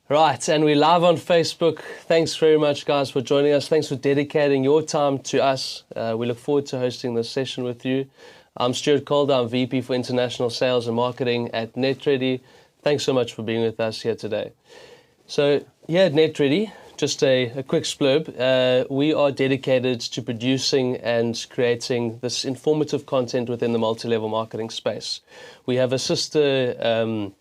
Right, and we're live on Facebook. Thanks very much, guys, for joining us. Thanks for dedicating your time to us. We look forward to hosting this session with you. I'm Stuart Calder. I'm VP for International Sales and Marketing at Netready. Thanks so much for being with us here today. So here at Netready, just a quick splurb, we are dedicated to producing and creating this informative content within the multi-level marketing space. We have a sister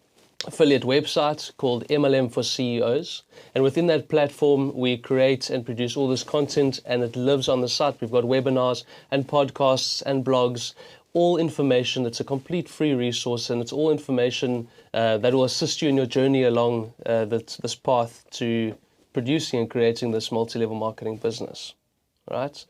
affiliate website called MLM for CEOs, and within that platform we create and produce all this content, and it lives on the site. We've got webinars and podcasts and blogs, all information. It's a complete free resource, and it's all information that will assist you in your journey along this path to producing and creating this multi-level marketing business. Right?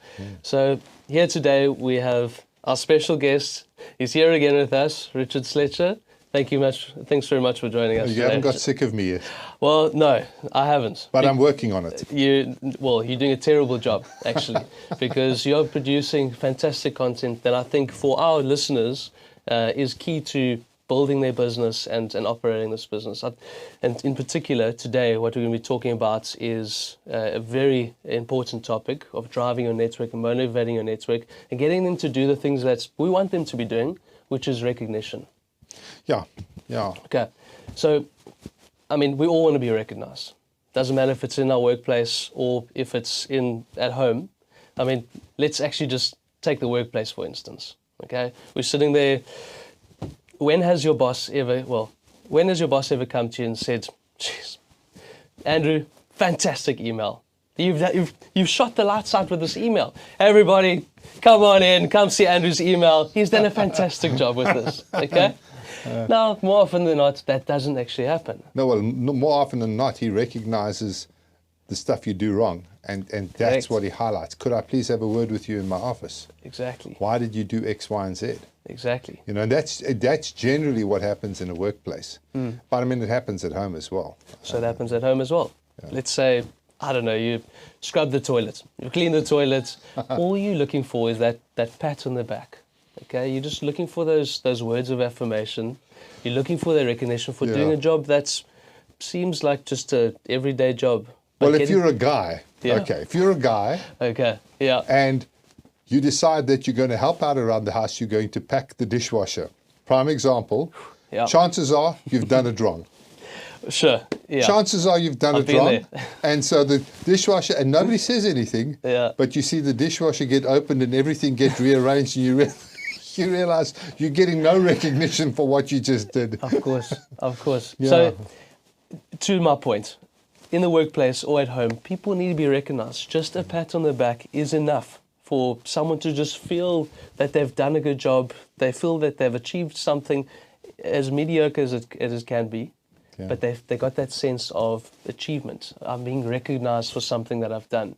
So here today we have our special guest. He's here again with us, Richard Sletcher. Thanks very much for joining us. You haven't got sick of me yet. Well, no, I haven't. But I'm working on it. You're doing a terrible job, actually, because you're producing fantastic content that I think for our listeners is key to building their business and operating this business. And in particular, today, what we're going to be talking about is a very important topic of driving your network and motivating your network and getting them to do the things that we want them to be doing, which is recognition. Yeah. Okay, so, I mean, we all want to be recognized. Doesn't matter if it's in our workplace or if it's at home. I mean, let's actually just take the workplace, for instance, okay? We're sitting there. When has your boss ever come to you and said, "Jeez, Andrew, fantastic email. You've shot the lights out with this email. Everybody, come on in, come see Andrew's email. He's done a fantastic job with this," okay? Now, more often than not, that doesn't actually happen. No, well, more often than not, he recognizes the stuff you do wrong, and that's Correct. what he highlights. Could I please have a word with you in my office? Exactly. Why did you do X, Y, and Z? Exactly. You know, and that's generally what happens in a workplace. But I mean, it happens at home as well. So it happens at home as well. Yeah. Let's say, I don't know, you scrub the toilet, you clean the toilet. All you're looking for is that pat on the back. Okay, you're just looking for those words of affirmation. You're looking for their recognition for doing a job that seems like just a everyday job. Well, if you're a guy, if you're a guy, and you decide that you're going to help out around the house, you're going to pack the dishwasher. Prime example. Chances are you've done it wrong. Sure. Yeah. Chances are you've done it wrong. And so the dishwasher, and nobody says anything, but you see the dishwasher get opened and everything get rearranged, and you realize you're getting no recognition for what you just did. Of course. Yeah. So, to my point, in the workplace or at home, people need to be recognized. Just a pat on the back is enough for someone to just feel that they've done a good job. They feel that they've achieved something as mediocre as it can be. Yeah. But they got that sense of achievement. I'm being recognized for something that I've done.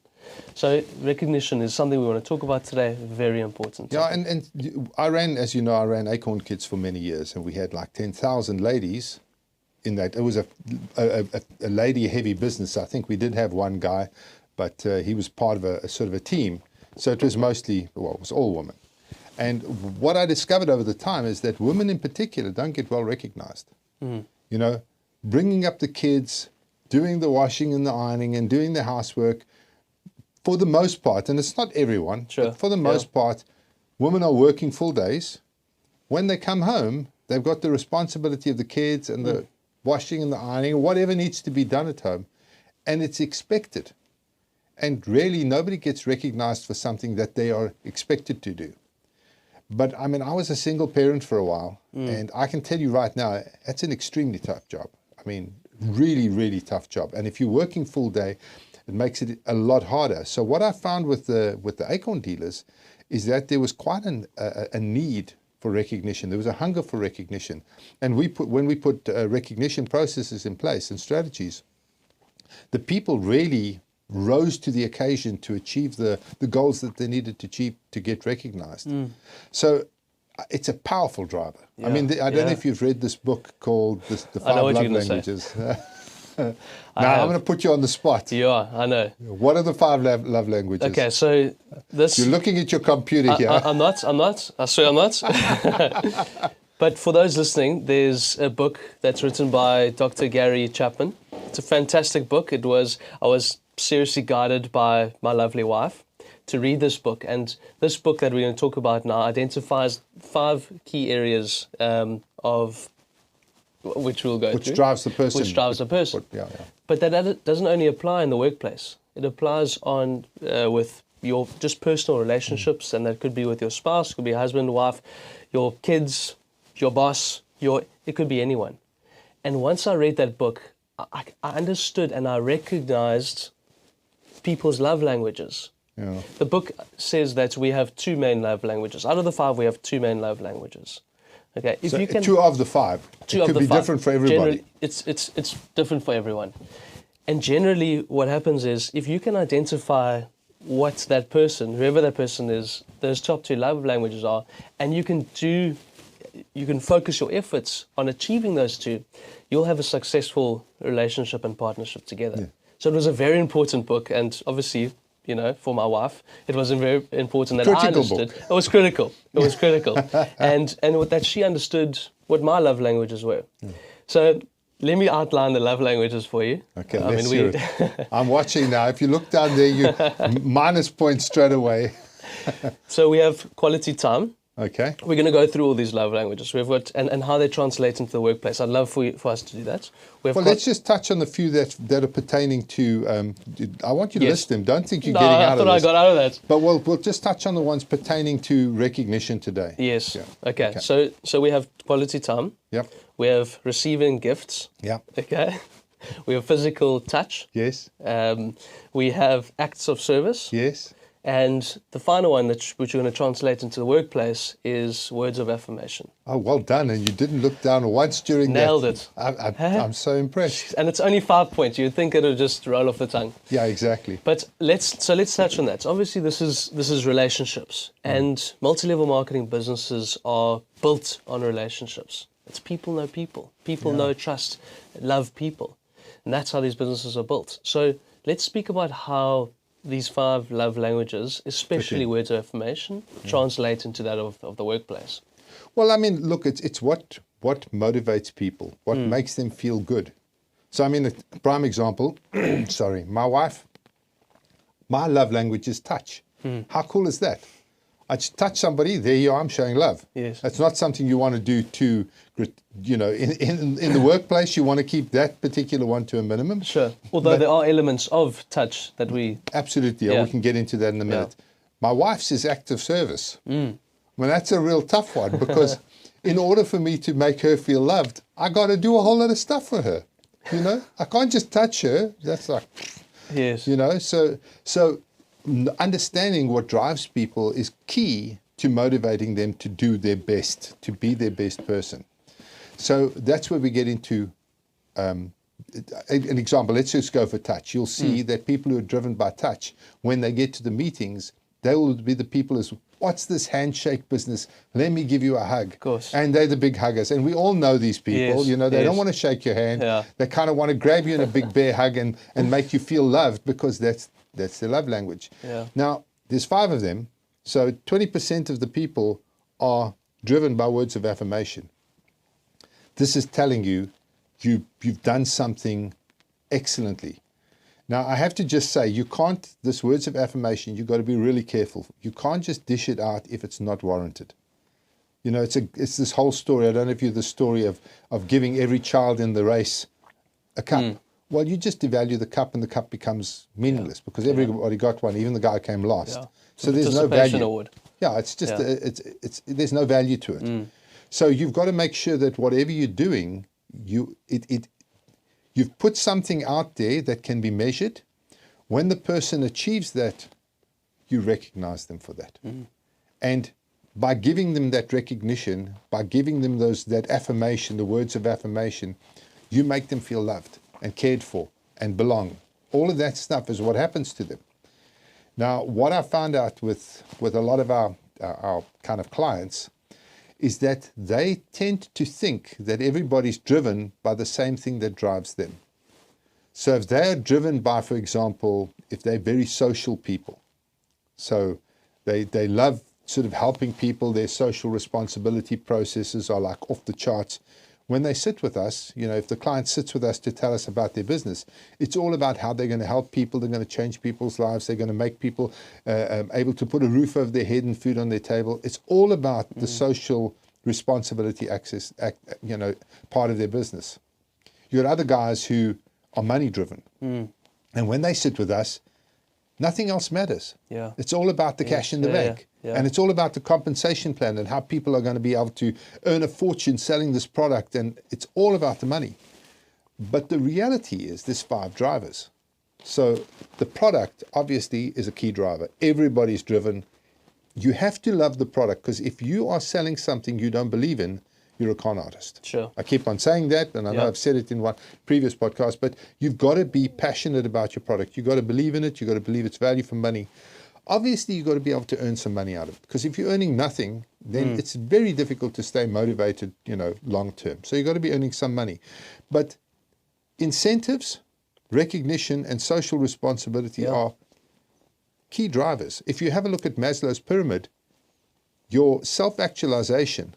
So recognition is something we want to talk about today. Very important. Yeah, and I ran Acorn Kids for many years, and we had like 10,000 ladies in that. It was a lady-heavy business. I think we did have one guy, but he was part of a sort of a team. So it was it was all women. And what I discovered over the time is that women in particular don't get well recognized. You know, bringing up the kids, doing the washing and the ironing and doing the housework, for the most part, and it's not everyone, but for the most part, women are working full days. When they come home, they've got the responsibility of the kids and the washing and the ironing, whatever needs to be done at home, and it's expected. And really, nobody gets recognized for something that they are expected to do. But I mean, I was a single parent for a while, and I can tell you right now, it's an extremely tough job. I mean, really, really tough job. And if you're working full day, it makes it a lot harder. So what I found with the Acorn dealers is that there was quite a need for recognition. There was a hunger for recognition. And when we put recognition processes in place and strategies, the people really rose to the occasion to achieve the goals that they needed to achieve to get recognized. So it's a powerful driver. I mean, I don't know if you've read this book called The 5 Love Languages. Now, I'm going to put you on the spot. You are, I know. What are the 5 love languages? Okay, so this... You're looking at your computer here. I'm not. I swear I'm not. But for those listening, there's a book that's written by Dr. Gary Chapman. It's a fantastic book. I was seriously guided by my lovely wife to read this book. And this book that we're going to talk about now identifies 5 key areas of which we'll go through. Which drives the person. Which drives the person. Yeah. But that doesn't only apply in the workplace. It applies on with your just personal relationships, and that could be with your spouse, it could be husband, wife, your kids, your boss, it could be anyone. And once I read that book, I understood and I recognized people's love languages. Yeah. The book says that we have 2 main love languages. Out of the 5, we have 2 main love languages. Okay, if So you can, 2 of the 5. Two it of could the be 5. different for everybody. Generally, it's different for everyone. And generally, what happens is if you can identify what that person, whoever that person is, those top 2 love languages are, and you can focus your efforts on achieving those 2, you'll have a successful relationship and partnership together. Yeah. So it was a very important book, and obviously, for my wife, it was very important that Critical I understood. book. It was critical. It was critical, and that she understood what my love languages were. So let me outline the love languages for you. Okay, let's hear it. I'm watching now. If you look down there, you minus points straight away. So we have quality time. Okay. We're going to go through all these love languages. We've got and how they translate into the workplace. I'd love for us to do that. Let's just touch on the few that are pertaining to. I want you to list them. Don't think you're No, getting I out of thought this. I got out of that. But we'll just touch on the ones pertaining to recognition today. Yes. Yeah. Okay. So we have quality time. Yep. We have receiving gifts. Yep. Okay. We have physical touch. Yes. We have acts of service. Yes. And the final one, which you're going to translate into the workplace, is words of affirmation. Oh, well done. And you didn't look down once during Nailed that. it. I'm so impressed. And it's only 5 points. You'd think it would just roll off the tongue. Yeah, exactly. But let's touch on that. Obviously, this is relationships, and multi-level marketing businesses are built on relationships. It's people know people. People know, trust, love people, and that's how these businesses are built. So let's speak about how these 5 love languages, especially words of affirmation, translate into that of the workplace. Well, I mean, look, it's what motivates people, what makes them feel good. So, I mean, a prime example, sorry, my wife, my love language is touch. How cool is that? I just touch somebody, there you are, I'm showing love. Yes. That's not something you want to do in the workplace, you want to keep that particular one to a minimum. Sure. Although there are elements of touch that we... Absolutely, yeah. We can get into that in a minute. Yeah. My wife's is act of service. Well, that's a real tough one because in order for me to make her feel loved, I got to do a whole lot of stuff for her. I can't just touch her. That's like, Yes. So understanding what drives people is key to motivating them to do their best, to be their best person. So that's where we get into an example. Let's just go for touch. You'll see that people who are driven by touch, when they get to the meetings, they will be the people as, what's this handshake business? Let me give you a hug. Of course. And they're the big huggers. And we all know these people. Yes, They don't want to shake your hand. Yeah. They kind of want to grab you in a big bear hug and make you feel loved because that's their love language. Yeah. Now, there's 5 of them. So 20% of the people are driven by words of affirmation. This is telling you you've done something excellently. Now, I have to just say, this words of affirmation, you've got to be really careful. You can't just dish it out if it's not warranted. It's this whole story. I don't know if you the story of giving every child in the race a cup. Well, you just devalue the cup and the cup becomes meaningless because everybody got one, even the guy who came last. Yeah. So there's no value. Award. Yeah, it's just, there's no value to it. So you've got to make sure that whatever you're doing, you've put something out there that can be measured. When the person achieves that, you recognize them for that. And by giving them that recognition, by giving them that affirmation, the words of affirmation, you make them feel loved and cared for and belong. All of that stuff is what happens to them. Now, what I found out with a lot of our kind of clients is that they tend to think that everybody's driven by the same thing that drives them. So if they're driven by, for example, if they're very social people, so they love sort of helping people, their social responsibility processes are like off the charts. when they sit with us, you know, if the client sits with us to tell us about their business, it's all about how they're going to help people, they're going to change people's lives, they're going to make people able to put a roof over their head and food on their table. It's all about the social responsibility access, you know, part of their business. You got other guys who are money driven. And when they sit with us, nothing else matters. Yeah. It's all about the cash in the bank. Yeah. And it's all about the compensation plan and how people are going to be able to earn a fortune selling this product. And it's all about the money. But the reality is there's 5 drivers. So the product obviously is a key driver. Everybody's driven. You have to love the product, because if you are selling something you don't believe in, you're a con artist. Sure. I keep on saying that, and I know I've said it in one previous podcast, but you've got to be passionate about your product. You've got to believe in it. You've got to believe its value for money. Obviously, you've got to be able to earn some money out of it, because if you're earning nothing, then it's very difficult to stay motivated, you know, long term. So you've got to be earning some money. But incentives, recognition, and social responsibility are key drivers. If you have a look at Maslow's pyramid, your self-actualization,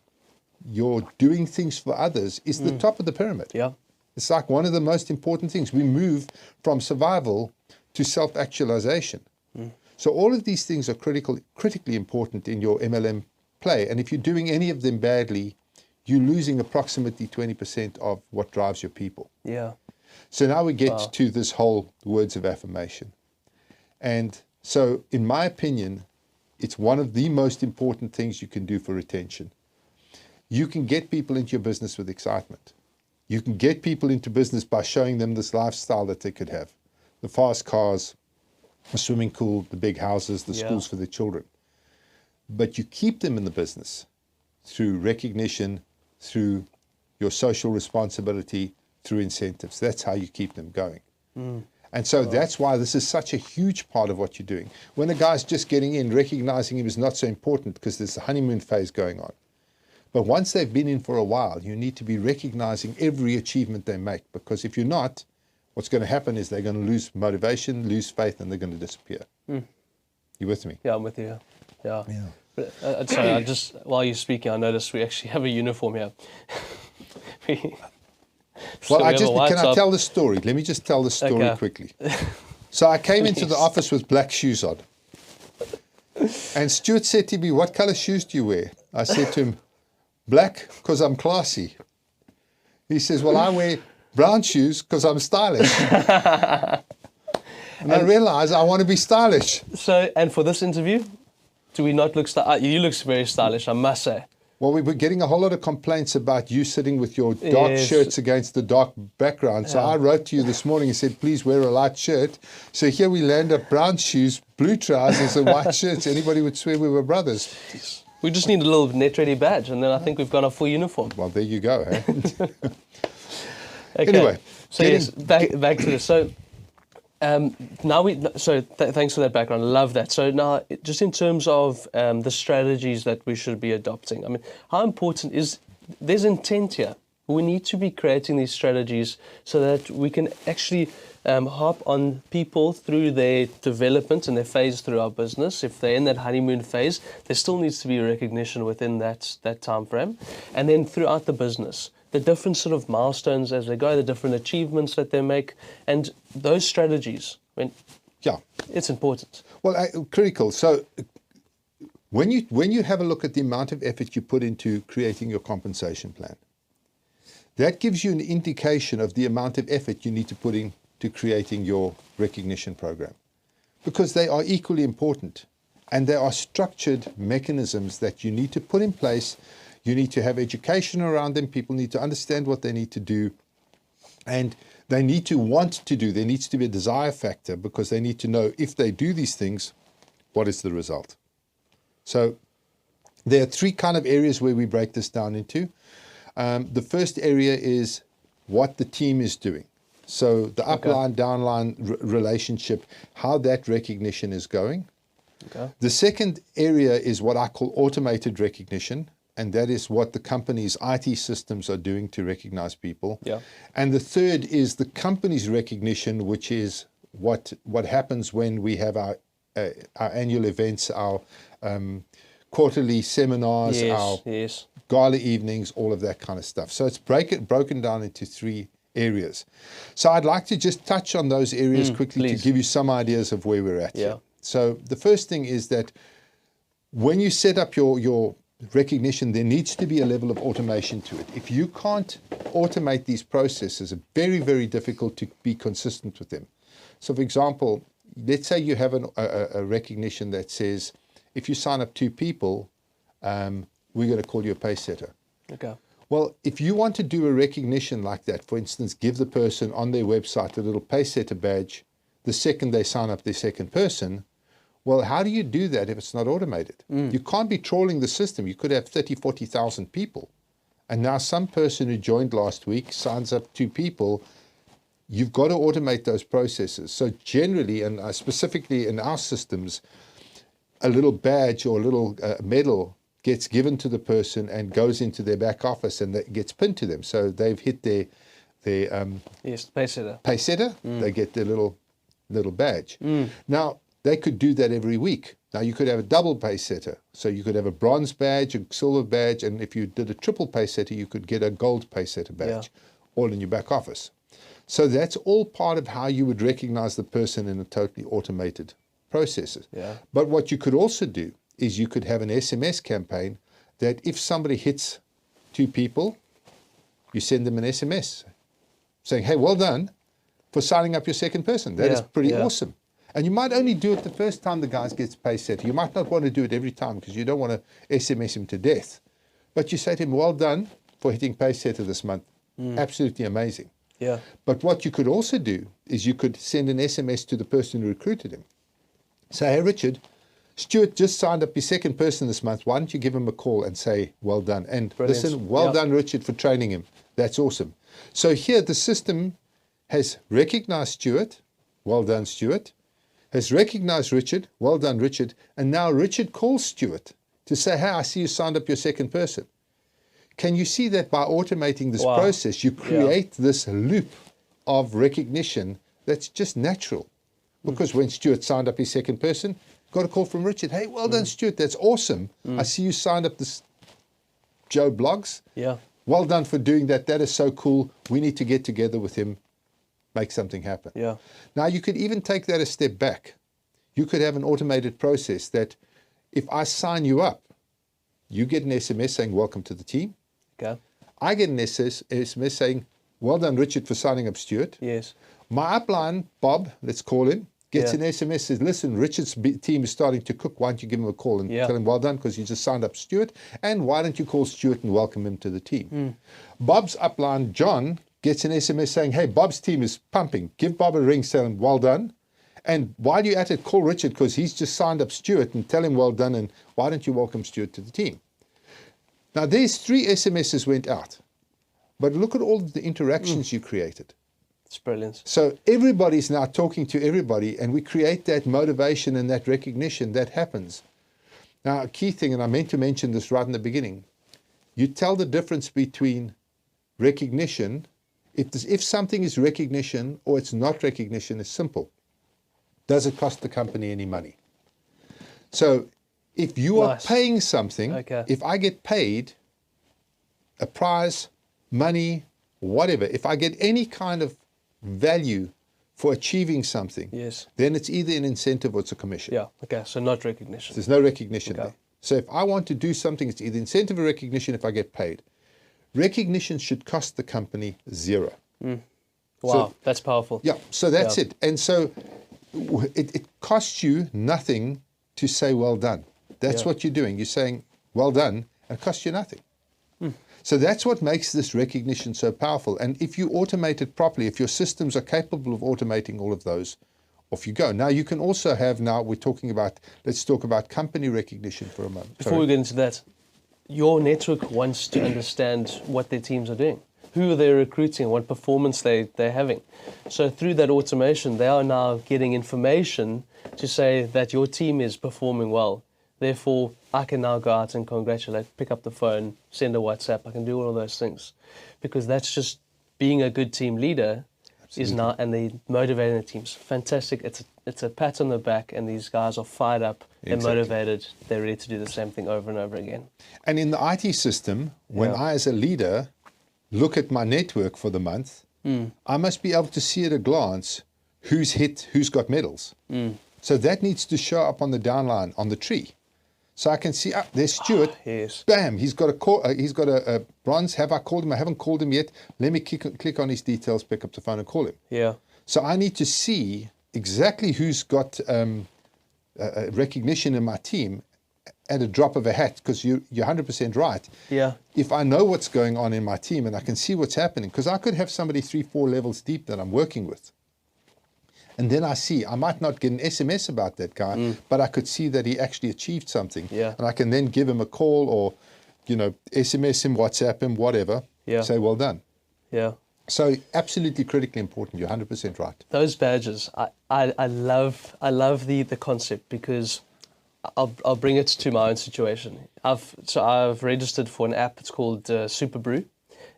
your doing things for others is the top of the pyramid. Yeah. It's like one of the most important things. We move from survival to self-actualization. So all of these things are critically important in your MLM play. And if you're doing any of them badly, you're losing approximately 20% of what drives your people. Yeah. So now we get to this whole words of affirmation. And so in my opinion, it's one of the most important things you can do for retention. You can get people into your business with excitement. You can get people into business by showing them this lifestyle that they could have. The fast cars, the swimming pool, the big houses, the schools for their children. But you keep them in the business through recognition, through your social responsibility, through incentives. That's how you keep them going. And so that's why this is such a huge part of what you're doing. When a guy's just getting in, recognizing him is not so important because there's a honeymoon phase going on. But once they've been in for a while, you need to be recognizing every achievement they make, because if you're not, what's going to happen is they're going to lose motivation, lose faith, and they're going to disappear. You with me? Yeah, I'm with you. Yeah. But, sorry, I just, while you're speaking, I noticed we actually have a uniform here. Can I tell the story? Let me just tell the story quickly. So I came into the office with black shoes on. And Stuart said to me, "What color shoes do you wear?" I said to him, "Black, because I'm classy." He says, "Well, I wear brown shoes because I'm stylish." And I realized I want to be stylish. So, and for this interview, do we not look stylish? You look very stylish, I must say. Well, we were getting a whole lot of complaints about you sitting with your dark shirts against the dark background. So I wrote to you this morning and said, please wear a light shirt. So here we land up brown shoes, blue trousers and white shirts. Anybody would swear we were brothers. We just need a little Netready badge, and then I think we've got a full uniform. Well, there you go. Eh? Okay. Anyway. So yes, back to this. So now thanks for that background. I love that. So now, just in terms of the strategies that we should be adopting, I mean, how important is, there's intent here. We need to be creating these strategies so that we can actually hop on people through their development and their phase through our business. If they're in that honeymoon phase, there still needs to be recognition within that time frame. And then throughout the business, the different sort of milestones as they go, the different achievements that they make, and those strategies, it's important. Well, critical. So when you have a look at the amount of effort you put into creating your compensation plan, that gives you an indication of the amount of effort you need to put into creating your recognition program, because they are equally important, and there are structured mechanisms that you need to put in place. You need to have education around them. People need to understand what they need to do, and they need to want to do. There needs to be a desire factor, because they need to know if they do these things, what is the result. So there are 3 kind of areas where we break this down into. The first area is what the team is doing. So the upline, downline relationship, how that recognition is going. Okay. The second area is what I call automated recognition. And that is what the company's IT systems are doing to recognize people. Yeah. And the third is the company's recognition, which is what happens when we have our annual events, our quarterly seminars, our gala evenings, all of that kind of stuff. So it's broken down into 3 areas. So I'd like to just touch on those areas quickly please. to give you some ideas of where we're at Yeah. here. So the first thing is that when you set up your recognition, there needs to be a level of automation to it. If you can't automate these processes, it's very, very difficult to be consistent with them. So for example, let's say you have a recognition that says, if you sign up 2 people, we're going to call you a pace setter. Okay. Well, if you want to do a recognition like that, for instance, give the person on their website a little pace setter badge the second they sign up their second person, well, how do you do that if it's not automated? You can't be trawling the system. You could have 30, 40,000 people. And now some person who joined last week signs up 2 people. You've got to automate those processes. So generally, and specifically in our systems, a little badge or a little medal gets given to the person and goes into their back office and that gets pinned to them. So they've hit their yes, pace setter. pace setter. They get their little badge. Now, they could do that every week. Now, you could have a double pace setter. So you could have a bronze badge, a silver badge, and if you did a triple pace setter, you could get a gold pace setter badge, all in your back office. So that's all part of how you would recognize the person in a totally automated processes. Yeah. But what you could also do is you could have an SMS campaign that if somebody hits 2 people, you send them an SMS saying, hey, well done for signing up your second person. That is pretty awesome. And you might only do it the first time the guy gets pace setter. You might not want to do it every time because you don't want to SMS him to death. But you say to him, well done for hitting pace setter this month. Absolutely amazing. Yeah. But what you could also do is you could send an SMS to the person who recruited him. Say, hey, Richard, Stuart just signed up his second person this month. Why don't you give him a call and say, well done? And Brilliant. listen, well done, Richard, for training him. That's awesome. So here the system has recognized Stuart. Well done, Stuart. Has recognized Richard. Well done, Richard. And now Richard calls Stuart to say, hey, I see you signed up your second person. Can you see that by automating this process, you create this loop of recognition that's just natural? Because when Stuart signed up his second person, got a call from Richard. Hey, well done, Stuart. That's awesome. I see you signed up this Joe Blogs. Yeah. Well done for doing that. That is so cool. We need to get together with him, make something happen. Yeah. Now, you could even take that a step back. You could have an automated process that if I sign you up, you get an SMS saying, welcome to the team. Okay. I get an SMS saying, well done, Richard, for signing up Stuart. Yes. My upline, Bob, let's call him, gets Yeah. an SMS, says, listen, Richard's team is starting to cook. Why don't you give him a call and tell him well done because he just signed up Stuart. And why don't you call Stuart and welcome him to the team? Bob's upline, John, gets an SMS saying, hey, Bob's team is pumping. Give Bob a ring saying, well done. And while you're at it, call Richard because he's just signed up Stuart and tell him well done. And why don't you welcome Stuart to the team? Now, there's 3 SMSs went out. But look at all the interactions you created. It's brilliant. So everybody's now talking to everybody, and we create that motivation and that recognition that happens. Now, a key thing, and I meant to mention this right in the beginning, you tell the difference between recognition. If something is recognition or it's not recognition, it's simple. Does it cost the company any money? So if you are paying something, if I get paid a prize, money, whatever, if I get any kind of value for achieving something, then it's either an incentive or it's a commission. Yeah, okay, so not recognition. There's no recognition there. So if I want to do something, it's either incentive or recognition if I get paid. Recognition should cost the company 0. Wow, So, that's powerful. yeah, so that's it. And so it costs you nothing to say well done. That's what you're doing. You're saying well done, and it costs you nothing. So that's what makes this recognition so powerful. And if you automate it properly, if your systems are capable of automating all of those, off you go. Now you can also have, we're talking about, let's talk about company recognition for a moment. Before we get into that, your network wants to understand what their teams are doing, who they're recruiting, what performance they're having. So through that automation, they are now getting information to say that your team is performing well. Therefore, I can now go out and congratulate, pick up the phone, send a WhatsApp. I can do all of those things because that's just being a good team leader. is now, and they're motivating the teams. Fantastic. It's a pat on the back, and these guys are fired up. They're motivated. They're ready to do the same thing over and over again. And in the IT system, when I, as a leader, look at my network for the month, I must be able to see at a glance who's hit, who's got medals. So that needs to show up on the downline, on the tree. So I can see, there's Stuart. Yes. Bam, he's got a bronze. Have I called him? I haven't called him yet. Let me click on his details, pick up the phone and call him. Yeah. So I need to see exactly who's got recognition in my team at a drop of a hat, because you're 100% right. Yeah. If I know what's going on in my team and I can see what's happening, because I could have somebody 3-4 levels deep that I'm working with. And then I might not get an SMS about that guy, but I could see that he actually achieved something. Yeah. And I can then give him a call or, SMS him, WhatsApp him, whatever. Yeah. Say, well done. Yeah. So absolutely critically important. You're 100% right. Those badges, I love the concept, because I'll bring it to my own situation. I've registered for an app. It's called Super Brew.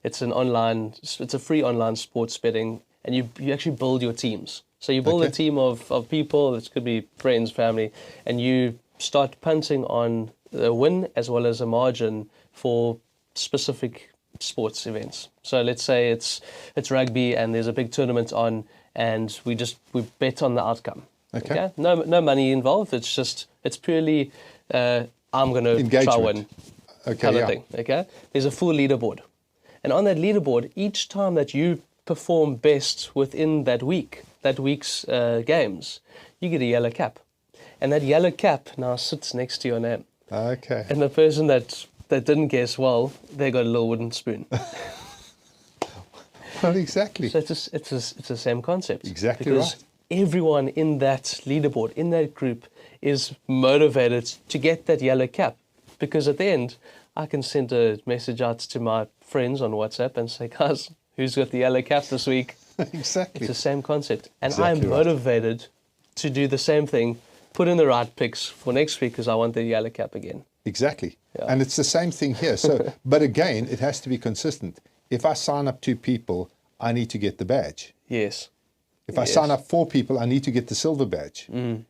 It's a free online sports betting, and you actually build your teams. So you build a team of people. This could be friends, family, and you start punting on a win as well as a margin for specific sports events. So let's say it's rugby and there's a big tournament on, and we bet on the outcome. Okay. No money involved. It's purely I'm going to try win. Kind of thing. Okay. There's a full leaderboard, and on that leaderboard, each time that you perform best within that week's games, you get a yellow cap, and that yellow cap now sits next to your name. Okay. And the person that didn't guess well, they got a little wooden spoon. Well, exactly. So it's the same concept. Exactly because right. Everyone in that leaderboard, in that group, is motivated to get that yellow cap, because at the end, I can send a message out to my friends on WhatsApp and say, guys, who's got the yellow cap this week? Exactly. It's the same concept. And Exactly I'm motivated to do the same thing, put in the right picks for next week, because I want the yellow cap again. Exactly. Yeah. And it's the same thing here. So, but again, it has to be consistent. If I sign up 2 people, I need to get the badge. Yes. If I sign up 4 people, I need to get the silver badge.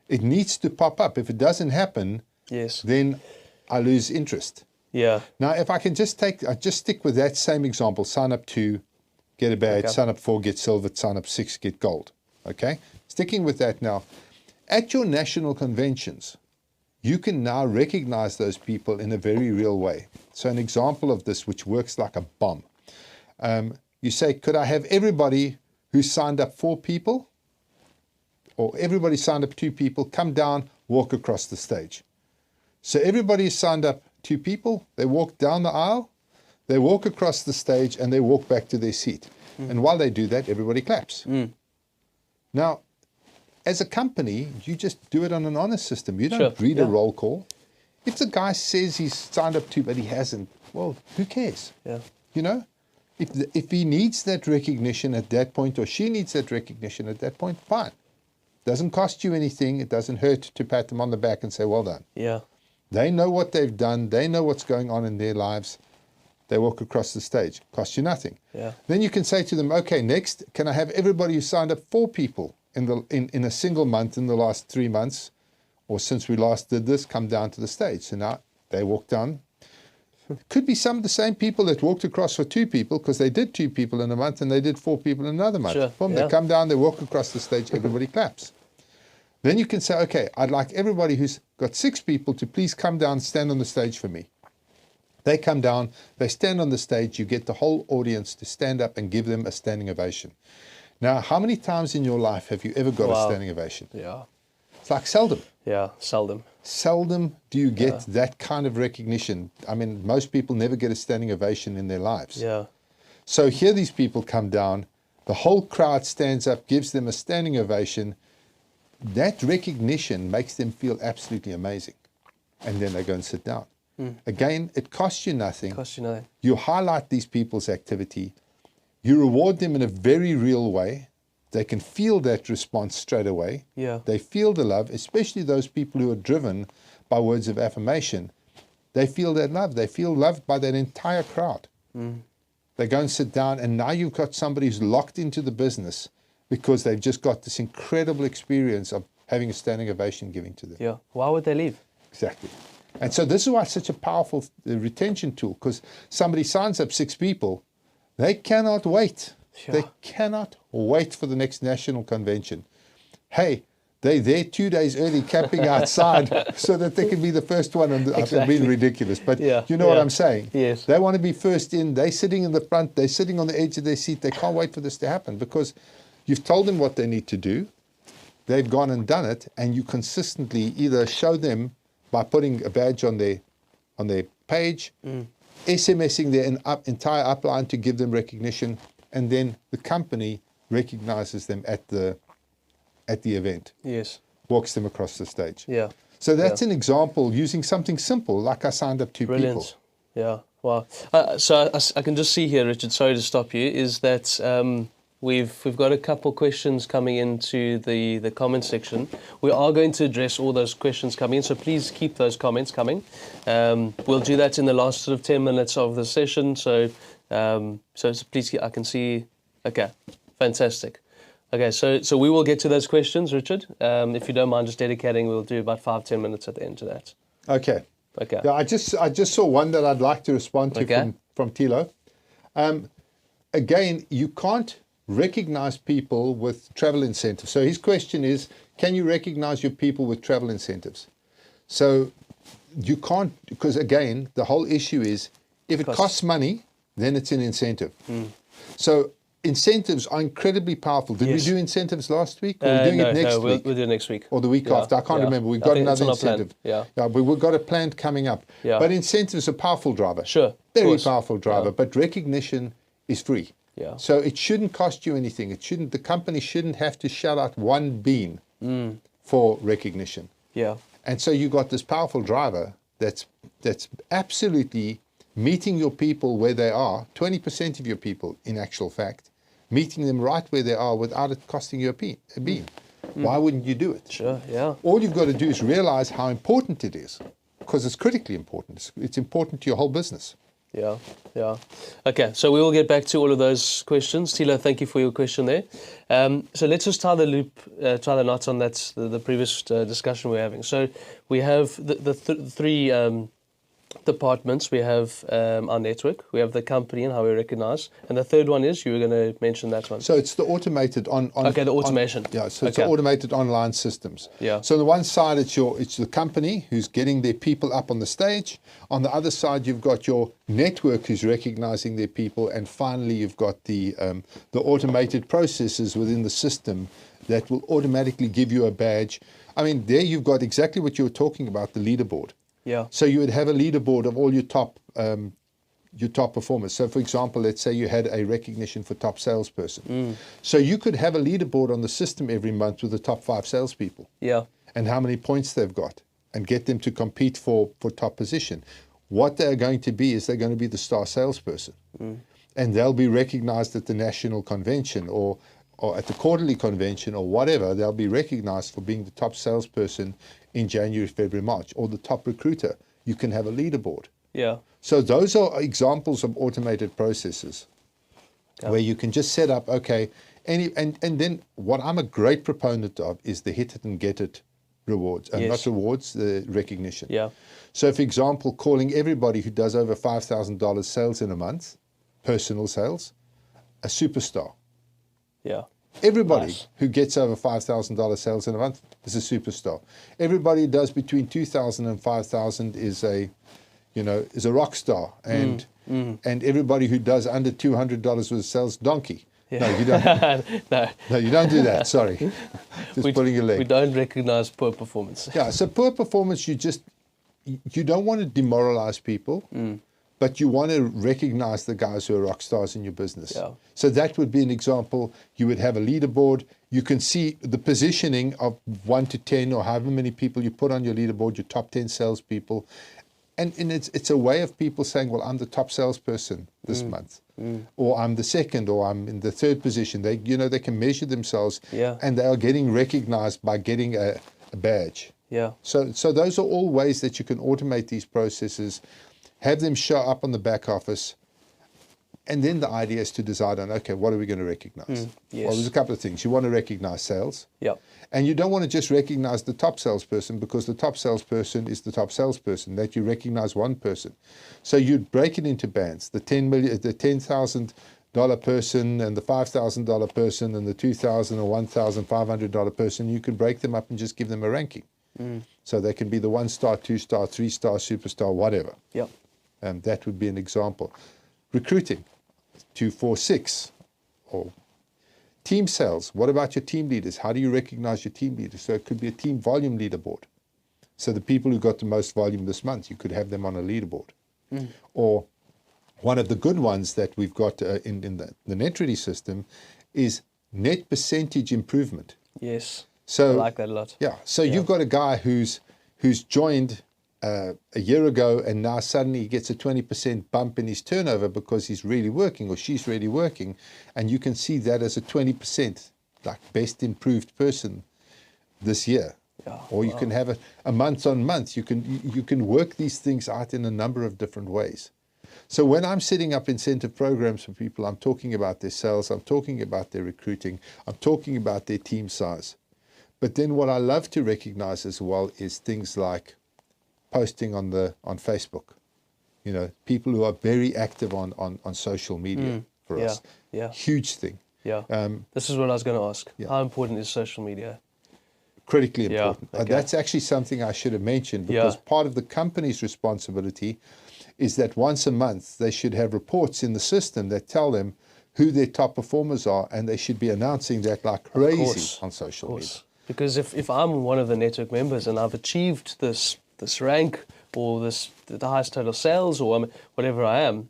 It needs to pop up. If it doesn't happen, then I lose interest. Yeah. Now, if I can just stick with that same example, sign up 2, get a badge, sign up 4, get silver, sign up 6, get gold. Okay? Sticking with that now, at your national conventions, you can now recognize those people in a very real way. So an example of this, which works like a bomb, you say, could I have everybody who signed up 4 people, or everybody signed up 2 people, come down, walk across the stage. So everybody signed up 2 people, they walk down the aisle, they walk across the stage, and they walk back to their seat. And while they do that, everybody claps. Now, as a company, you just do it on an honor system. You don't read a roll call. If the guy says he's signed up 2, but he hasn't, well, who cares? Yeah. You know? If he needs that recognition at that point, or she needs that recognition at that point, fine. Doesn't cost you anything. It doesn't hurt to pat them on the back and say, well done. Yeah. They know what they've done. They know what's going on in their lives. They walk across the stage. Costs you nothing. Yeah. Then you can say to them, okay, next, can I have everybody who signed up 4 people in a single month in the last 3 months, or since we last did this, come down to the stage. So now they walk down. Could be some of the same people that walked across for 2 people, because they did 2 people in a month and they did 4 people in another month. Boom, they come down, they walk across the stage, everybody claps. Then you can say, okay, I'd like everybody who's got 6 people to please come down and stand on the stage for me. They come down, they stand on the stage, you get the whole audience to stand up and give them a standing ovation. Now, how many times in your life have you ever got a standing ovation? Yeah. It's like seldom. Yeah, seldom. Seldom do you get that kind of recognition. I mean, most people never get a standing ovation in their lives. Yeah. So here these people come down, the whole crowd stands up, gives them a standing ovation. That recognition makes them feel absolutely amazing. And then they go and sit down. Again, it costs you nothing. Costs you nothing. You highlight these people's activity. You reward them in a very real way. They can feel that response straight away. Yeah. They feel the love, especially those people who are driven by words of affirmation. They feel that love. They feel loved by that entire crowd. They go and sit down, and now you've got somebody who's locked into the business, because they've just got this incredible experience of having a standing ovation giving to them. Yeah. Why would they leave? Exactly. And so this is why it's such a powerful retention tool, because somebody signs up 6 people, they cannot wait. Yeah. They cannot wait for the next national convention. Hey, they're there 2 days early, camping outside so that they can be the first one. And Exactly. I've been ridiculous, but Yeah, you know what I'm saying? Yes. They want to be first in. They're sitting in the front. They're sitting on the edge of their seat. They can't wait for this to happen because you've told them what they need to do. They've gone and done it, and you consistently either show them by putting a badge on their page, SMSing their entire upline to give them recognition, and then the company recognizes them at the event. Yes. Walks them across the stage. Yeah. So that's an example using something simple, like I signed up 2 Brilliant. people. Yeah. Wow. So I can just see here, Richard, sorry to stop you, is that we've got a couple questions coming into the comment section. We are going to address all those questions coming in, so please keep those comments coming. We'll do that in the last sort of 10 minutes of the session. So please, I can see. Okay, fantastic. Okay, so we will get to those questions, Richard. If you don't mind just dedicating, we'll do about 5-10 minutes at the end to that. Okay. Okay. Yeah, I just saw one that I'd like to respond to from Tilo. Again, you can't recognize people with travel incentives. So his question is, can you recognize your people with travel incentives? So you can't, because again, the whole issue is, if it costs money, then it's an incentive. So incentives are incredibly powerful. Did we do incentives last week? Or are we doing it next week? We'll do it next week. Or the week after. I can't remember. We've got another incentive. Yeah, we've got a plan coming up. Yeah. But incentives are a powerful driver. Sure. Very powerful driver. But recognition is free. Yeah. So it shouldn't cost you anything. The company shouldn't have to shell out one bean for recognition. Yeah. And so you got this powerful driver that's absolutely meeting your people where they are, 20% of your people in actual fact, meeting them right where they are without it costing you a bean. Why wouldn't you do it? Sure, yeah. All you've got to do is realize how important it is, because it's critically important. It's important to your whole business. Yeah, yeah. Okay, so we will get back to all of those questions. Tilo, thank you for your question there. So let's just tie the knots on that, the previous discussion we're having. So we have the three departments. We have our network, we have the company and how we recognize, and the third one is, you were going to mention that one. So it's the automated the automation. So it's the automated online systems. Yeah. So on the one side, it's the company who's getting their people up on the stage. On the other side, you've got your network who's recognizing their people, and finally, you've got the automated processes within the system that will automatically give you a badge. I mean, there you've got exactly what you were talking about, the leaderboard. Yeah. So you would have a leaderboard of all your top performers. So, for example, let's say you had a recognition for top salesperson. So you could have a leaderboard on the system every month with the top 5 salespeople. Yeah. And how many points they've got, and get them to compete for top position. What they're going to be is they're going to be the star salesperson, and they'll be recognized at the national convention or at the quarterly convention or whatever. They'll be recognized for being the top salesperson in January, February, March, or the top recruiter. You can have a leaderboard. Yeah. So those are examples of automated processes where you can just set up, okay, and then what I'm a great proponent of is the hit it and get it rewards, not rewards, the recognition. Yeah. So, for example, calling everybody who does over $5,000 sales in a month, personal sales, a superstar. Yeah. Everybody who gets over $5,000 sales in a month is a superstar. Everybody who does between $2,000 and $5,000 is a rock star, and everybody who does under $200 with sales, donkey. Yeah. No, you don't. No, you don't do that. Sorry, just pulling your leg. We don't recognize poor performance. Yeah, so poor performance, you don't want to demoralize people. But you want to recognize the guys who are rock stars in your business. Yeah. So that would be an example. You would have a leaderboard. You can see the positioning of 1 to 10 or however many people you put on your leaderboard, your top 10 salespeople. And it's a way of people saying, well, I'm the top salesperson this month. Or I'm the second, or I'm in the third position. They can measure themselves, and they are getting recognized by getting a badge. Yeah. So those are all ways that you can automate these processes. Have them show up on the back office. And then the idea is to decide on, okay, what are we going to recognize? Yes. Well, there's a couple of things. You want to recognize sales. Yep. And you don't want to just recognize the top salesperson, because the top salesperson is the top salesperson, that you recognize one person. So you'd break it into bands, the $10,000 person and the $5,000 person and the $2,000 or $1,500 person. You can break them up and just give them a ranking. So they can be the 1-star, 2-star, 3-star, superstar, whatever. Yep. That would be an example. Recruiting, 2, 4, 6, or team sales. What about your team leaders? How do you recognize your team leaders? So it could be a team volume leaderboard. So the people who got the most volume this month, you could have them on a leaderboard. Or one of the good ones that we've got in the Netready system is net percentage improvement. Yes. So I like that a lot. Yeah. So you've got a guy who's joined a year ago, and now suddenly he gets a 20% bump in his turnover because he's really working, or she's really working, and you can see that as a 20% like best improved person this year. Yeah, or you can have a month on month. You can work these things out in a number of different ways. So when I'm setting up incentive programs for people, I'm talking about their sales, I'm talking about their recruiting, I'm talking about their team size. But then what I love to recognize as well is things like posting on Facebook. You know, people who are very active on social media for us. Yeah. Huge thing. Yeah. This is what I was going to ask. Yeah. How important is social media? Critically important. Okay. That's actually something I should have mentioned, because part of the company's responsibility is that once a month they should have reports in the system that tell them who their top performers are, and they should be announcing that like crazy on social media. Because if I'm one of the network members and I've achieved this rank, or the highest total sales, or whatever I am,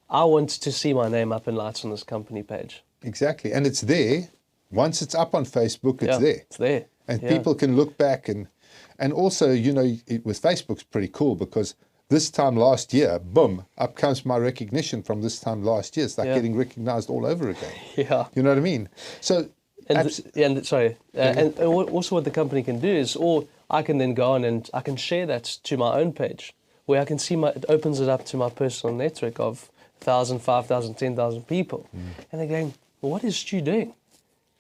I want to see my name up in lights on this company page. Exactly. And it's there. Once it's up on Facebook, it's there. It's there. And people can look back, and also, you know, with Facebook's pretty cool, because this time last year, boom, up comes my recognition from this time last year. It's like getting recognized all over again. Yeah. You know what I mean? So, and also what the company can do is, or I can then go on and I can share that to my own page, where I can see it opens it up to my personal network of 1,000, 5,000, 10,000 people. And they're going, well, what is Stu doing?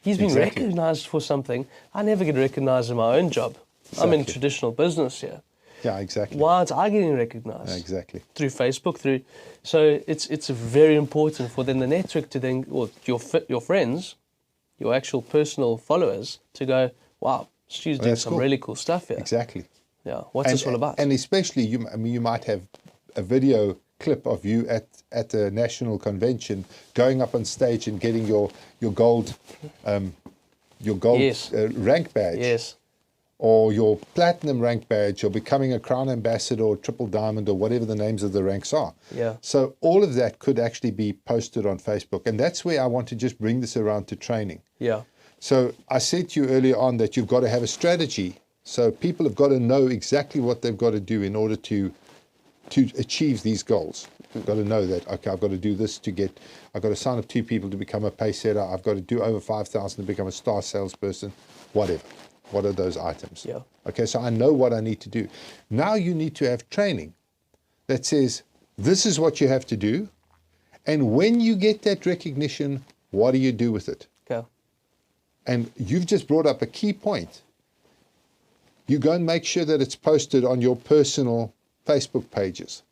He's been recognized for something. I never get recognized in my own job. I'm in traditional business here. Yeah, exactly. Why aren't I getting recognized? Exactly. Through Facebook, so it's very important for then the network to then, or your friends, your actual personal followers, to go, wow, Stu's doing some really cool stuff here. Exactly. Yeah. What's this all about? And especially, you might have a video clip of you at a national convention, going up on stage and getting your gold rank badge. Yes. Or your platinum rank badge, or becoming a crown ambassador or triple diamond, or whatever the names of the ranks are. Yeah. So all of that could actually be posted on Facebook. And that's where I want to just bring this around to training. Yeah. So I said to you earlier on that you've got to have a strategy. So people have got to know exactly what they've got to do in order to achieve these goals. You've got to know that, okay, I've got to do this I've got to sign up 2 people to become a pace setter. I've got to do over 5,000 to become a star salesperson, whatever. What are those items? Yeah. Okay, so I know what I need to do. Now you need to have training that says, this is what you have to do. And when you get that recognition, what do you do with it? Okay. And you've just brought up a key point. You go and make sure that it's posted on your personal Facebook pages.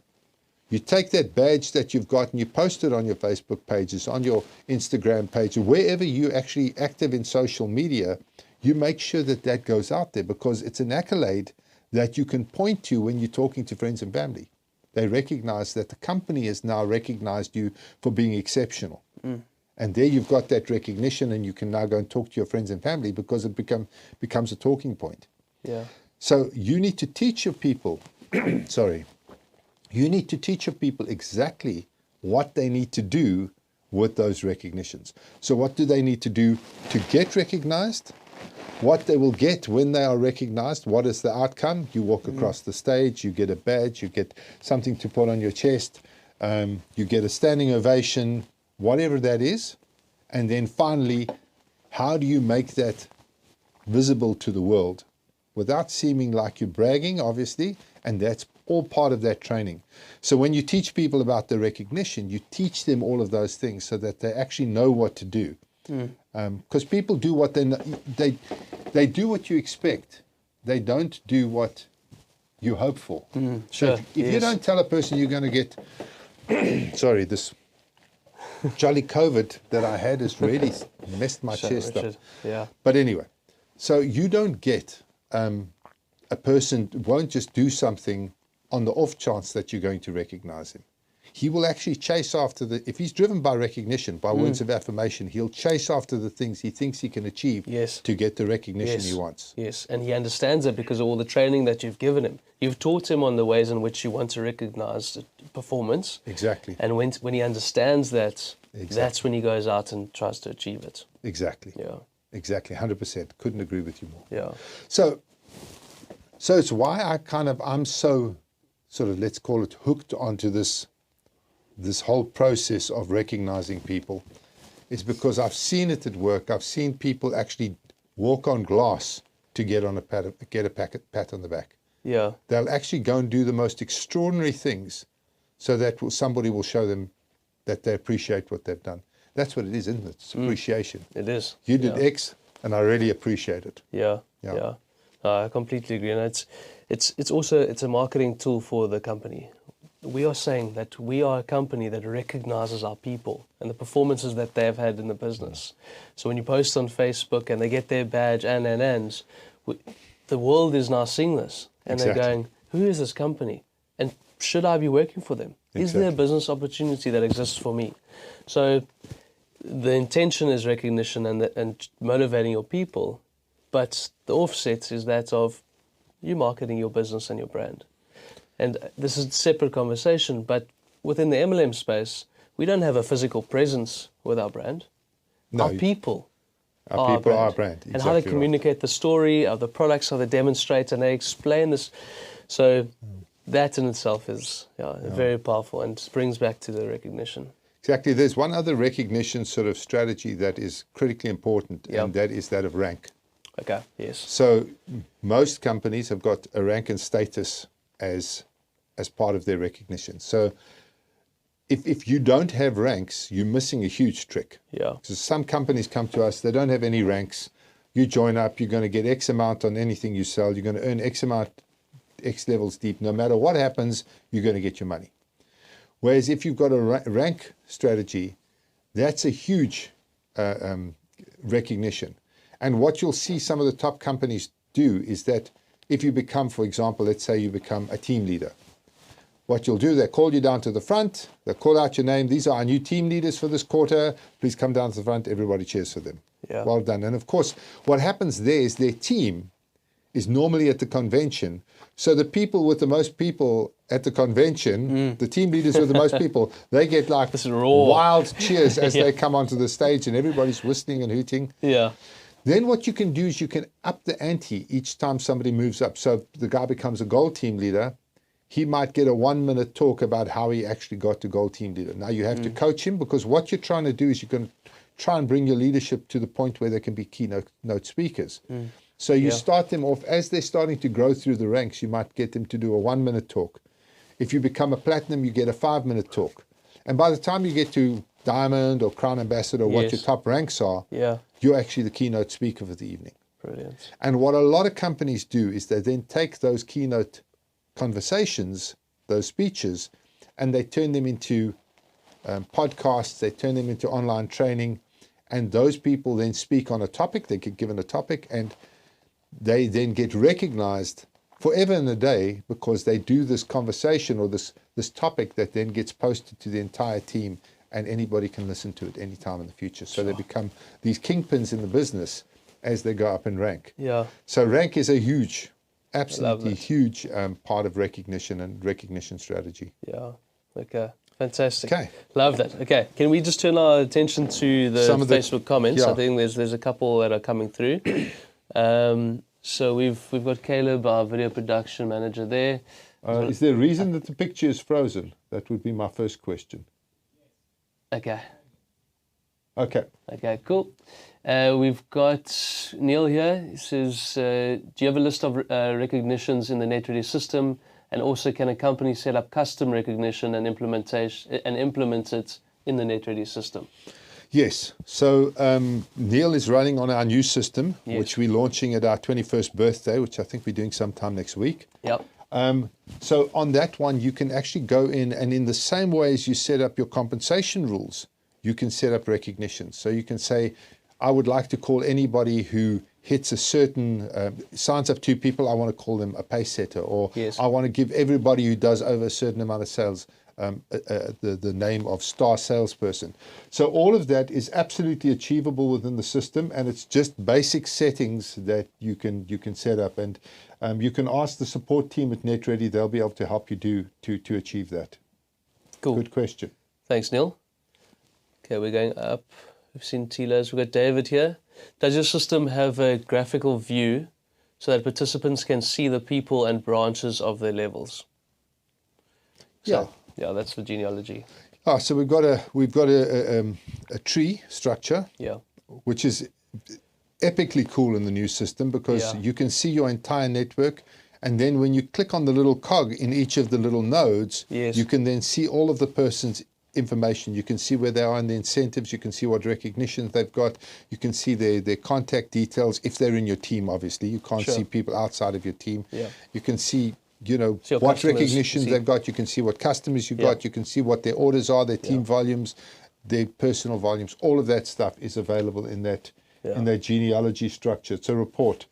You take that badge that you've got and you post it on your Facebook pages, on your Instagram page, wherever you're actually active in social media. You make sure that that goes out there, because it's an accolade that you can point to when you're talking to friends and family. They recognize that the company has now recognized you for being exceptional. And there you've got that recognition, and you can now go and talk to your friends and family, because it becomes a talking point. Yeah. So you need to teach your people, you need to teach your people exactly what they need to do with those recognitions. So what do they need to do to get recognized? What they will get when they are recognized, what is the outcome? You walk across the stage, you get a badge, you get something to put on your chest, you get a standing ovation, whatever that is. And then finally, how do you make that visible to the world without seeming like you're bragging, obviously? And that's all part of that training. So when you teach people about the recognition, you teach them all of those things so that they actually know what to do. Because people do what they do what you expect. They don't do what you hope for. Sure. So if you don't tell a person you're going to get, sorry, this jolly COVID that I had has really messed my chest up. Yeah. But anyway, so you don't get a person won't just do something on the off chance that you're going to recognize him. He will actually chase after if he's driven by recognition, by words of affirmation, he'll chase after the things he thinks he can achieve to get the recognition he wants. Yes, and he understands it because of all the training that you've given him. You've taught him on the ways in which you want to recognize performance. Exactly. And when he understands that, that's when he goes out and tries to achieve it. Exactly. Yeah. Exactly. 100%. Couldn't agree with you more. Yeah. So it's why I'm so sort of, let's call it, hooked onto this whole process of recognizing people. Is because I've seen it at work. I've seen people actually walk on glass to get on get a pat on the back. Yeah. They'll actually go and do the most extraordinary things so that somebody will show them that they appreciate what they've done. That's what it is, isn't it? It's appreciation. It is. You did X, and I really appreciate it. Yeah. I completely agree. And it's also a marketing tool for the company. We are saying that we are a company that recognizes our people and the performances that they have had in the business. So when you post on Facebook and they get their badge and the world is now seeing this. And they're going, who is this company? And should I be working for them? Is there a business opportunity that exists for me? So the intention is recognition and motivating your people. But the offset is that of you marketing your business and your brand. And this is a separate conversation, but within the MLM space, we don't have a physical presence with our brand. No, our people are our brand. Exactly. And how they communicate the story of the products, how they demonstrate and they explain this. So that in itself is very powerful and brings back to the recognition. Exactly. There's one other recognition sort of strategy that is critically important, and that is that of rank. Okay, yes. So most companies have got a rank and status as part of their recognition. So if you don't have ranks, you're missing a huge trick. Yeah. So some companies come to us, they don't have any ranks. You join up, you're going to get X amount on anything you sell. You're going to earn X amount, X levels deep. No matter what happens, you're going to get your money. Whereas if you've got a rank strategy, that's a huge recognition. And what you'll see some of the top companies do is that if you become, for example, let's say you become a team leader, what you'll do, they'll call you down to the front, they'll call out your name. These are our new team leaders for this quarter. Please come down to the front. Everybody cheers for them. Yeah. Well done. And of course, what happens there is their team is normally at the convention. So the people with the most people at the convention, the team leaders with the most people, they get like wild cheers as they come onto the stage and everybody's whistling and hooting. Yeah. Then what you can do is you can up the ante each time somebody moves up. So the guy becomes a gold team leader. He might get a 1-minute talk about how he actually got to gold team leader. Now you have to coach him, because what you're trying to do is you're going to try and bring your leadership to the point where they can be keynote speakers. So you start them off as they're starting to grow through the ranks. You might get them to do a 1-minute talk. If you become a platinum, you get a 5-minute talk. And by the time you get to diamond or crown ambassador, what your top ranks are, you're actually the keynote speaker for the evening. Brilliant. And what a lot of companies do is they then take those keynote conversations, those speeches, and they turn them into podcasts, they turn them into online training, and those people then speak on a topic, they get given a topic, and they then get recognized forever and a day because they do this conversation or this topic that then gets posted to the entire team, and anybody can listen to it anytime in the future. So they become these kingpins in the business as they go up in rank. Yeah. So rank is a huge, absolutely huge part of recognition and recognition strategy. Yeah. Okay. Fantastic. Okay. Love that. Okay. Can we just turn our attention to the Facebook comments? I think there's a couple that are coming through. So we've got Caleb, our video production manager there. Is there a reason that the picture is frozen? That would be my first question. Okay. Okay. Okay, cool. We've got Neil here. He says, do you have a list of recognitions in the Netready system And also, can a company set up custom recognition and implementation and implement it in the Netready system? Yes. So Neil is running on our new system, Yes. which we're launching at our 21st birthday, which I think we're doing sometime next week. Yep. So on that one, you can actually go in, and in the same way as you set up your compensation rules, you can set up recognition. So you can say, I would like to call anybody who hits a certain, signs up 2 people, I want to call them a pace setter, or Yes. I want to give everybody who does over a certain amount of sales the name of star salesperson. So all of that is absolutely achievable within the system, and it's just basic settings that you can set up, and you can ask the support team at Netready. They'll be able to help you to achieve that. Cool. Good question. Thanks, Neil. Okay, we're going up. We've seen Tilas. We've got David here. Does your system have a graphical view so that participants can see the people and branches of their levels? So, yeah, that's the genealogy. Oh, so we've got a tree structure, Yeah. which is epically cool in the new system, because you can see your entire network, and then when you click on the little cog in each of the little nodes, Yes. you can then see all of the person's information. You can see where they are in the incentives. You can see what recognitions they've got. You can see their contact details if they're in your team. Obviously, you can't Sure. see people outside of your team. Yeah. You can see, See your what customers, recognitions they've got. You can see what customers you got. You can see what their orders are, their team volumes, their personal volumes. All of that stuff is available in that genealogy structure. It's a report.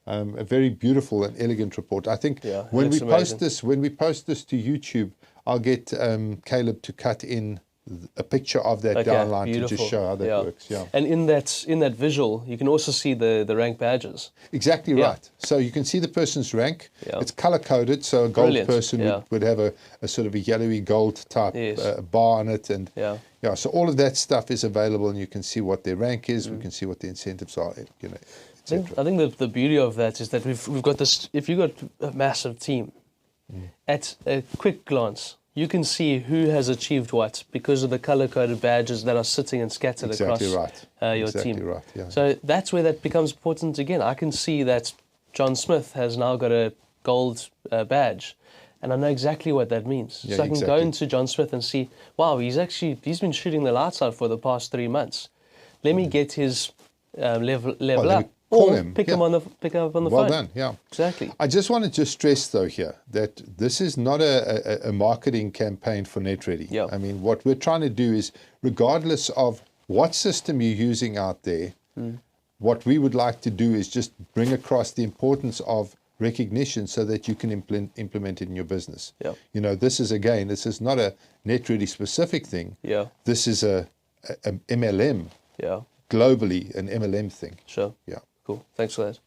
A very beautiful and elegant report. I think when we post this to YouTube, I'll get Caleb to cut in a picture of that downline beautiful. to just show how that works. Yeah. And in that visual, you can also see the rank badges. Exactly right. So you can see the person's rank. Yeah. It's color coded, so a gold person would have a sort of a yellowy gold type bar on it, and so all of that stuff is available, and you can see what their rank is. We can see what the incentives are. I think the beauty of that is that we've got this. If you've got a massive team, at a quick glance, you can see who has achieved what because of the color-coded badges that are sitting and scattered across your team. Right, yeah. So that's where that becomes important again. I can see that John Smith has now got a gold badge, and I know exactly what that means. Yeah, so I can go into John Smith and see, wow, he's been shooting the lights out for the past 3 months. Let me get his level up. Call him. Pick him up on the phone. Well done, yeah. Exactly. I just wanted to stress, though, here that this is not a marketing campaign for Netready. Yeah. I mean, what we're trying to do is, regardless of what system you're using out there, what we would like to do is just bring across the importance of recognition so that you can implement it in your business. Yeah. This is not a Netready specific thing. Yeah. This is a MLM. Yeah. Globally, an MLM thing. Sure. Yeah. Cool. Thanks for that.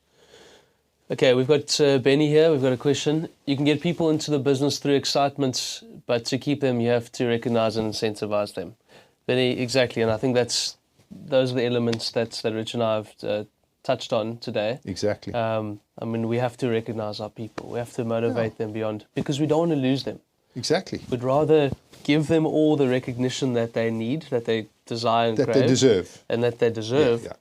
Okay, we've got Benny here. We've got a question. You can get people into the business through excitement, but to keep them, you have to recognize and incentivize them. Benny, exactly. And I think those are the elements that Rich and I have touched on today. Exactly. I mean, we have to recognize our people. We have to motivate them beyond, because we don't want to lose them. Exactly. We'd rather give them all the recognition that they need, that they desire and that crave. they deserve. And that they deserve.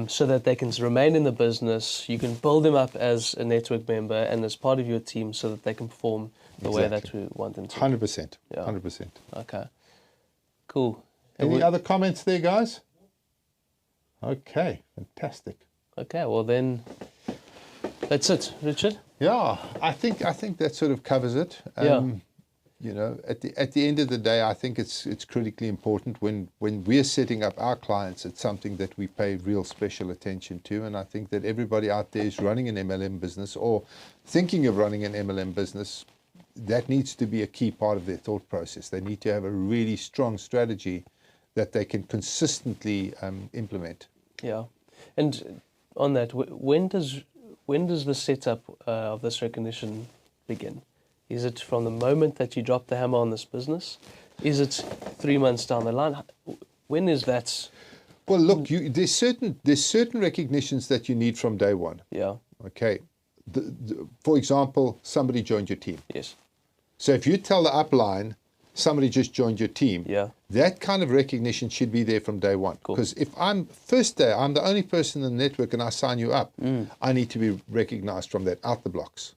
So that they can remain in the business. You can build them up as a network member and as part of your team so that they can perform the way that we want them to. 100%. Yeah. 100%. Okay. Cool. Any other comments there, guys? Okay, fantastic. Okay, well then, that's it, Richard. Yeah, I think that sort of covers it. At the end of the day, I think it's critically important when we're setting up our clients. It's something that we pay real special attention to, and I think that everybody out there is running an MLM business or thinking of running an MLM business. That needs to be a key part of their thought process. They need to have a really strong strategy that they can consistently implement. Yeah, and on that, when does the setup of this recognition begin? Is it from the moment that you drop the hammer on this business? Is it 3 months down the line? When is that? Well, look, there's certain recognitions that you need from day one. Yeah. Okay. For example, somebody joined your team. Yes. So if you tell the upline, somebody just joined your team, that kind of recognition should be there from day one. Because if I'm the only person in the network and I sign you up, I need to be recognized from that out the blocks.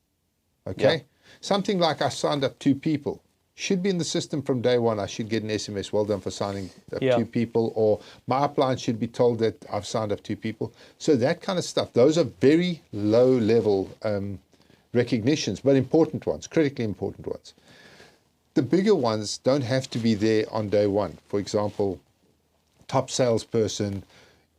Okay? Something like I signed up 2 people. Should be in the system from day one. I should get an SMS, well done for signing up 2 people, or my upline should be told that I've signed up 2 people. So that kind of stuff. Those are very low level recognitions, but important ones, critically important ones. The bigger ones don't have to be there on day one. For example, top salesperson.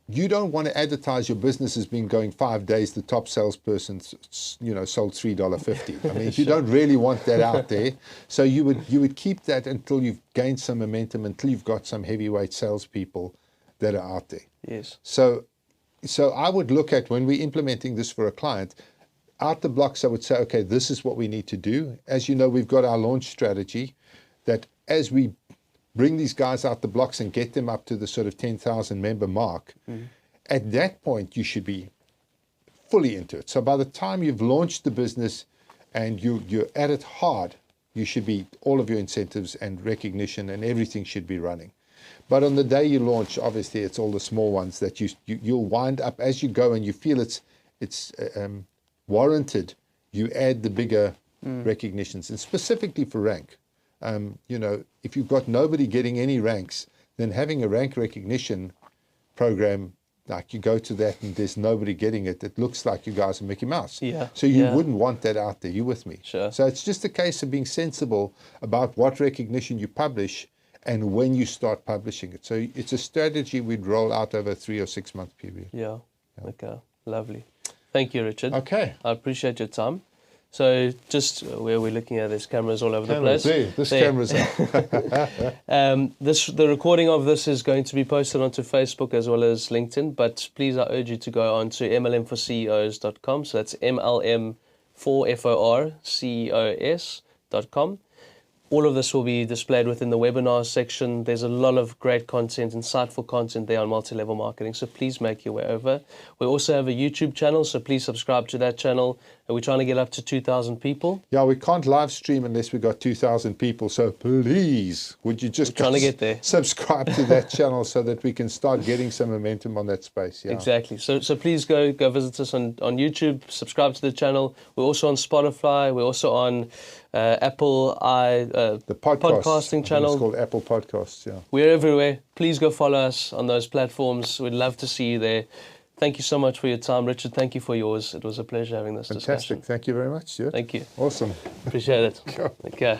You don't want to advertise your business as being going 5 days. The top salesperson, sold $3.50. I mean, you don't really want that out there. So you would keep that until you've gained some momentum, until you've got some heavyweight salespeople that are out there. Yes. So I would look at, when we're implementing this for a client, out the blocks, I would say, okay, this is what we need to do. As you know, we've got our launch strategy that as we bring these guys out the blocks and get them up to the sort of 10,000 member mark, at that point, you should be fully into it. So by the time you've launched the business and you're at it hard, you should be, all of your incentives and recognition and everything should be running. But on the day you launch, obviously, it's all the small ones that you'll wind up as you go, and you feel it's warranted. You add the bigger recognitions, and specifically for rank. If you've got nobody getting any ranks, then having a rank recognition program, like you go to that and there's nobody getting it, it looks like you guys are Mickey Mouse. Yeah. So you wouldn't want that out there. You with me? Sure. So it's just a case of being sensible about what recognition you publish and when you start publishing it. So it's a strategy we'd roll out over a 3 or 6 month period. Yeah. Okay. Lovely. Thank you, Richard. Okay. I appreciate your time. So just where we're looking at, there's cameras all over the place. This camera's The recording of this is going to be posted onto Facebook as well as LinkedIn, but please, I urge you to go on to MLM4CEOs.com. So that's MLM4CEOs.com. All of this will be displayed within the webinar section. There's a lot of great content, insightful content there on multi-level marketing, so please make your way over. We also have a YouTube channel, so please subscribe to that channel. And we're trying to get up to 2,000 people. Yeah, we can't live stream unless we got 2,000 people, so please, would you just trying to get there. Subscribe to that channel so that we can start getting some momentum on that space. Yeah. Exactly. So please go visit us on YouTube, subscribe to the channel. We're also on Spotify. We're also on Apple the podcasting channel. It's called Apple Podcasts, yeah. We're everywhere. Please go follow us on those platforms. We'd love to see you there. Thank you so much for your time, Richard. Thank you for yours. It was a pleasure having this discussion. Fantastic. Thank you very much, Stuart. Thank you. Awesome. Appreciate it. Okay.